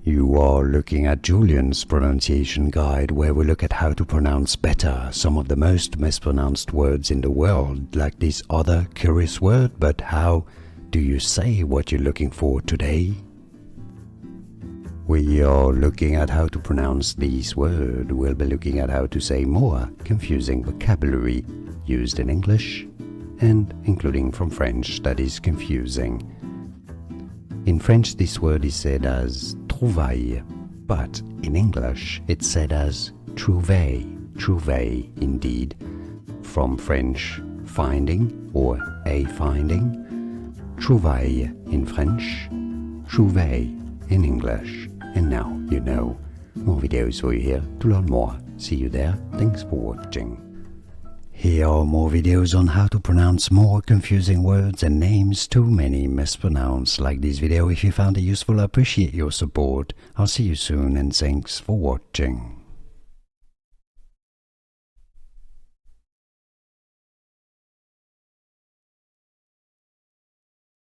You are looking at Julian's pronunciation guide, where we look at how to pronounce better some of the most mispronounced words in the world, like this other curious word. But how do you say what you're looking for today? We are looking at how to pronounce this word. We'll be looking at how to say more confusing vocabulary used in English and including from French that is confusing. In French, this word is said as trouvaille, but in English it's said as trouvaille, trouvaille indeed. From French, finding or a finding, trouvaille in French, trouvaille in English. And now you know. More videos for you here to learn more. See you there. Thanks for watching. Here are more videos on how to pronounce more confusing words and names too many mispronounced. Like this video if you found it useful. I appreciate your support. I'll see you soon and thanks for watching.